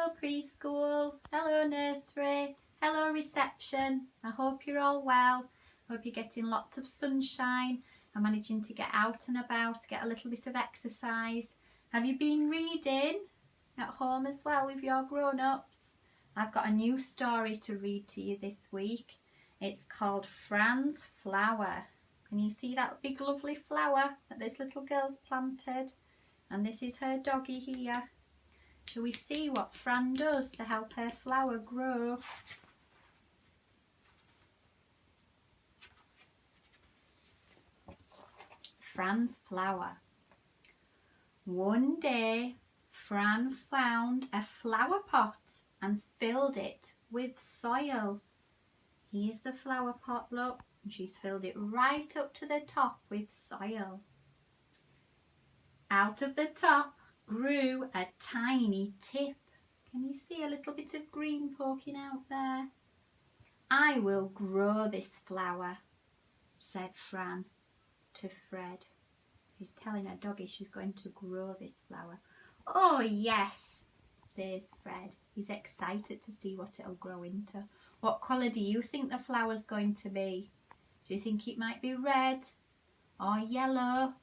Hello preschool, hello nursery, hello reception. I hope you're all well. Hope you're getting lots of sunshine and managing to get out and about, get a little bit of exercise. Have you been reading at home as well with your grown-ups? I've got a new story to read to you this week. It's called Frans Flower. Can you see that big lovely flower that this little girl's planted? And this is her doggy here. Shall we see what Fran does to help her flower grow? Fran's flower. One day, Fran found a flower pot and filled it with soil. Here's the flower pot, look, and she's filled it right up to the top with soil. Out of the top grew a tiny tip. Can you see a little bit of green poking out there? I will grow this flower, said Fran to Fred. She's telling her doggy she's going to grow this flower. Oh yes, says Fred. He's excited to see what it'll grow into. What colour do you think the flower's going to be? Do you think it might be red or yellow?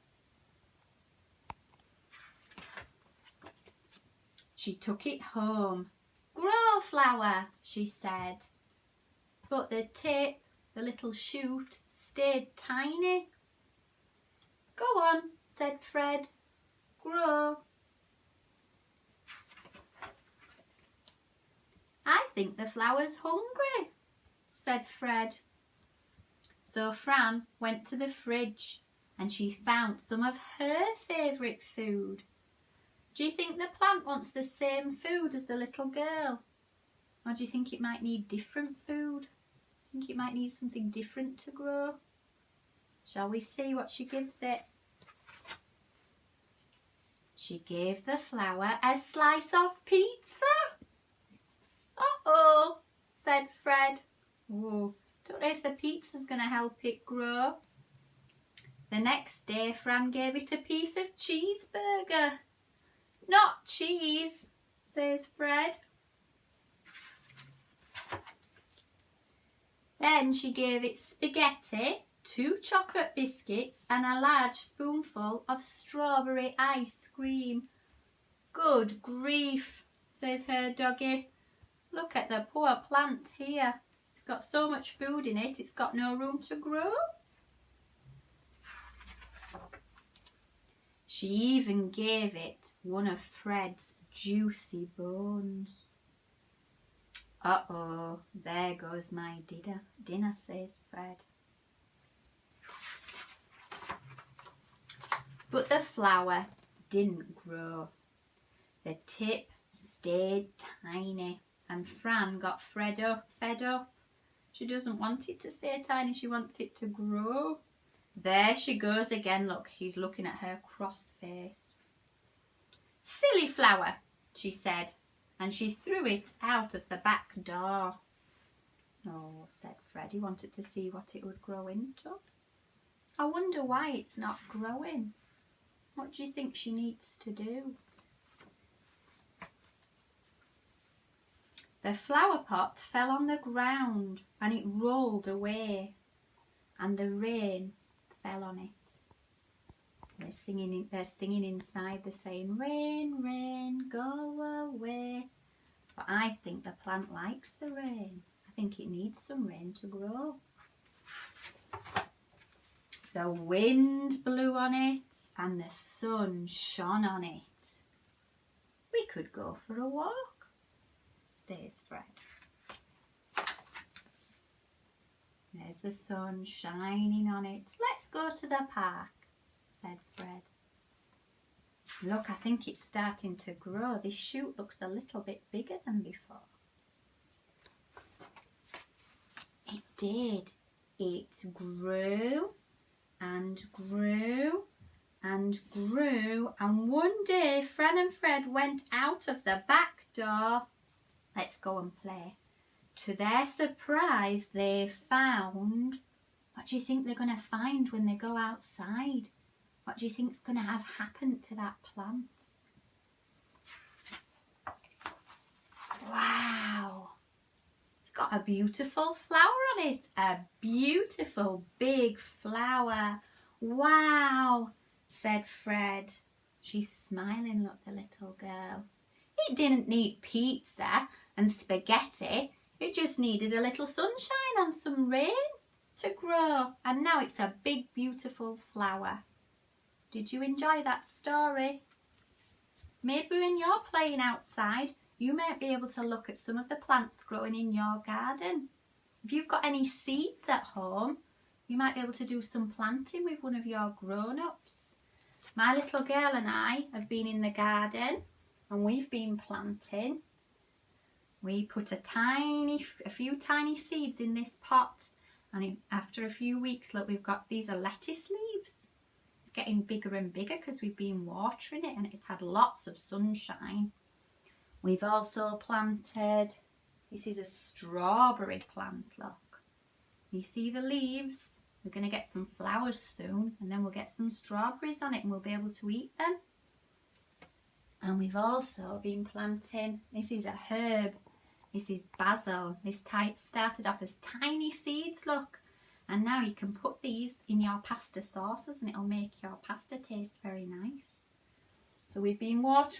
She took it home. Grow, flower, she said. But the tip, the little shoot, stayed tiny. Go on, said Fred. Grow. I think the flower's hungry, said Fred. So Fran went to the fridge and she found some of her favourite food. Do you think the plant wants the same food as the little girl? Or do you think it might need different food? Do you think it might need something different to grow? Shall we see what she gives it? She gave the flower a slice of pizza. Uh-oh, said Fred. Whoa, don't know if the pizza's going to help it grow. The next day, Fran gave it a piece of cheeseburger. Not cheese, says Fred. Then she gave it spaghetti, 2 chocolate biscuits and a large spoonful of strawberry ice cream. Good grief, says her doggy. Look at the poor plant here. It's got so much food in it, it's got no room to grow. She even gave it one of Fred's juicy bones. Uh-oh, there goes my dinner, says Fred. But the flower didn't grow. The tip stayed tiny and Fran got fed up. She doesn't want it to stay tiny, she wants it to grow. There she goes again, look, he's looking at her cross face. Silly flower, she said, and she threw it out of the back door. Oh, said Fred, he wanted to see what it would grow into. I wonder why it's not growing. What do you think she needs to do? The flower pot fell on the ground and it rolled away, and the rain fell on it. They're singing inside, they're saying, rain, rain, go away. But I think the plant likes the rain. I think it needs some rain to grow. The wind blew on it and the sun shone on it. We could go for a walk, says Fred. There's the sun shining on it. Let's go to the park, said Fred. Look, I think it's starting to grow. This shoot looks a little bit bigger than before. It did. It grew and grew and grew. And one day, Fran and Fred went out of the back door. Let's go and play. To their surprise, they found... What do you think they're going to find when they go outside? What do you think's going to have happened to that plant? got a beautiful flower on it. A beautiful big flower. Wow, said Fred. She's smiling, look, the little girl. It didn't need pizza and spaghetti. It just needed a little sunshine and some rain to grow. And now it's a big, beautiful flower. Did you enjoy that story? Maybe when you're playing outside, you might be able to look at some of the plants growing in your garden. If you've got any seeds at home, you might be able to do some planting with one of your grown-ups. My little girl and I have been in the garden and we've been planting. We put a few tiny seeds in this pot, and after a few weeks, look, we've got these are lettuce leaves. It's getting bigger and bigger because we've been watering it and it's had lots of sunshine. We've also planted, this is a strawberry plant, look. You see the leaves? We're going to get some flowers soon and then we'll get some strawberries on it and we'll be able to eat them. And we've also been planting, this is a herb, this is basil. This started off as tiny seeds, look. And now you can put these in your pasta sauces and it'll make your pasta taste very nice. So we've been watering